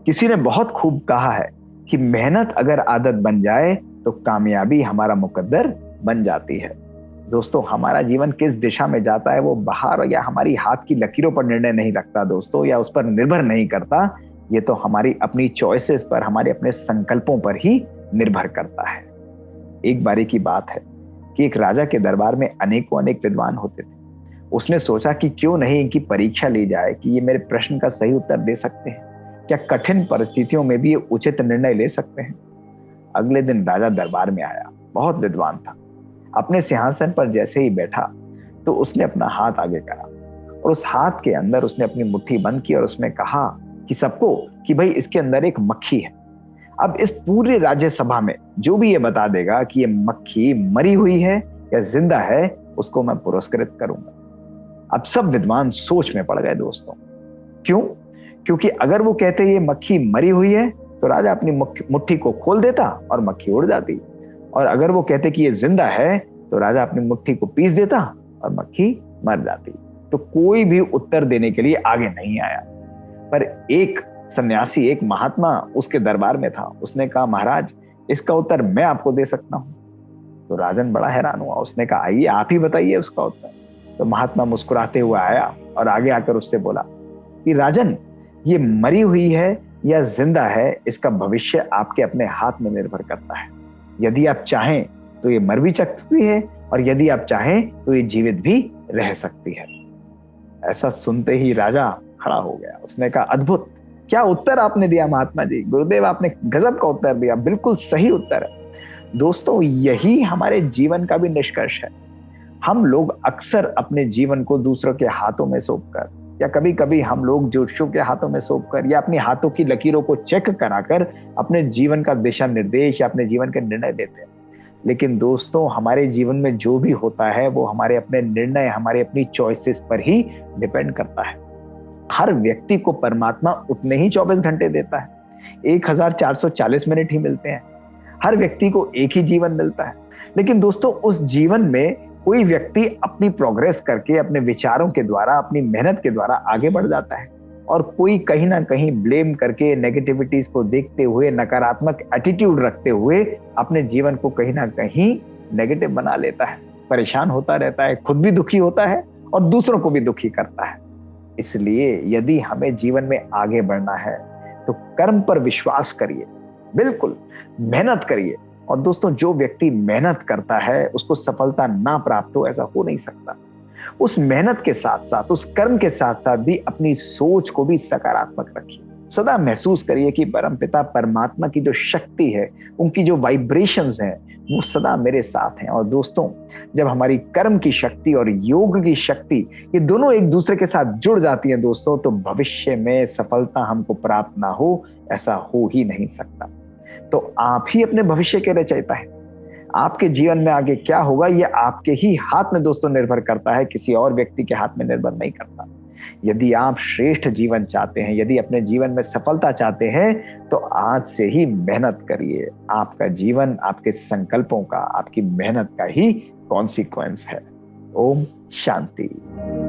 किसी ने बहुत खूब कहा है कि मेहनत अगर आदत बन जाए तो कामयाबी हमारा मुकद्दर बन जाती है। दोस्तों, हमारा जीवन किस दिशा में जाता है वो बाहर या हमारी हाथ की लकीरों पर निर्णय नहीं रखता दोस्तों, या उस पर निर्भर नहीं करता। ये तो हमारी अपनी चॉइसेस पर, हमारे अपने संकल्पों पर ही निर्भर करता है। एक बारी की बात है कि एक राजा के दरबार में अनेकों अनेक विद्वान होते थे। उसने सोचा कि क्यों नहीं इनकी परीक्षा ली जाए कि ये मेरे प्रश्न का सही उत्तर दे सकते हैं, क्या कठिन परिस्थितियों में भी ये उचित निर्णय ले सकते हैं। अगले दिन राजा दरबार में आया, बहुत विद्वान था। अपने सिंहासन पर जैसे ही बैठा तो उसने अपना हाथ आगे करा और उस हाथ के अंदर उसने अपनी मुट्ठी बंद की और उसमें कहा कि सबको कि भाई इसके अंदर एक मक्खी है। अब इस पूरे राज्यसभा में जो भी ये बता देगा कि ये मक्खी मरी हुई है या जिंदा है, उसको मैं पुरस्कृत करूंगा। अब सब विद्वान सोच में पड़ गए दोस्तों। क्यों? क्योंकि अगर वो कहते ये मक्खी मरी हुई है तो राजा अपनी मुट्ठी को खोल देता और मक्खी उड़ जाती, और अगर वो कहते कि ये जिंदा है तो राजा अपनी मुट्ठी को पीस देता और मक्खी मर जाती। तो कोई भी उत्तर देने के लिए आगे नहीं आया। पर एक सन्यासी, एक महात्मा उसके दरबार में था। उसने कहा, महाराज इसका उत्तर मैं आपको दे सकता हूं। तो राजन बड़ा हैरान हुआ। उसने कहा, आइए आप ही बताइए उसका उत्तर। तो महात्मा मुस्कुराते हुए आया और आगे आकर उससे बोला कि राजन, ये मरी हुई है या जिंदा है, इसका भविष्य आपके अपने हाथ में निर्भर करता है। यदि आप चाहें तो ये मर भी सकती है और यदि आप चाहें तो ये जीवित भी रह सकती है। ऐसा सुनते ही राजा खड़ा हो गया। उसने कहा, अद्भुत, क्या उत्तर आपने दिया महात्मा जी, गुरुदेव आपने गजब का उत्तर दिया, बिल्कुल सही उत्तर है। दोस्तों, यही हमारे जीवन का भी निष्कर्ष है। हम लोग अक्सर अपने जीवन को दूसरों के हाथों में सौंपकर, या कभी कभी हम लोग ज्योतिषियों के हाथों में सौंपकर या अपनी हाथों की लकीरों को चेक कराकर अपने जीवन का दिशा निर्देश या अपने जीवन के निर्णय देते हैं। लेकिन दोस्तों, हमारे जीवन में जो भी होता है वो हमारे अपने निर्णय, हमारे अपनी चॉइसेस पर ही डिपेंड करता है। हर व्यक्ति को परमात्मा उतने ही 24 घंटे देता है, 1440 मिनट ही मिलते हैं। हर व्यक्ति को एक ही जीवन मिलता है। लेकिन दोस्तों, उस जीवन में कोई व्यक्ति अपनी प्रोग्रेस करके, अपने विचारों के द्वारा, अपनी मेहनत के द्वारा आगे बढ़ जाता है, और कोई कहीं ना कहीं ब्लेम करके, नेगेटिविटीज को देखते हुए, नकारात्मक एटीट्यूड रखते हुए अपने जीवन को कहीं ना कहीं नेगेटिव बना लेता है, परेशान होता रहता है, खुद भी दुखी होता है और दूसरों को भी दुखी करता है। इसलिए यदि हमें जीवन में आगे बढ़ना है तो कर्म पर विश्वास करिए, बिल्कुल मेहनत करिए। और दोस्तों, जो व्यक्ति मेहनत करता है उसको सफलता ना प्राप्त हो, ऐसा हो नहीं सकता। उस मेहनत के साथ साथ, उस कर्म के साथ साथ भी अपनी सोच को भी सकारात्मक रखिए। सदा महसूस करिए कि परमपिता परमात्मा की जो शक्ति है, उनकी जो वाइब्रेशंस हैं, वो सदा मेरे साथ हैं। और दोस्तों, जब हमारी कर्म की शक्ति और योग की शक्ति, ये दोनों एक दूसरे के साथ जुड़ जाती हैं दोस्तों, तो भविष्य में सफलता हमको प्राप्त ना हो, ऐसा हो ही नहीं सकता। तो आप ही अपने भविष्य के रचयिता हैं। आपके जीवन में आगे क्या होगा ये आपके ही हाथ में दोस्तों निर्भर करता है, किसी और व्यक्ति के हाथ में निर्भर नहीं करता। यदि आप श्रेष्ठ जीवन चाहते हैं, यदि अपने जीवन में सफलता चाहते हैं, तो आज से ही मेहनत करिए। आपका जीवन आपके संकल्पों का, आपकी मेहनत का ही कॉन्सिक्वेंस है। ओम शांति।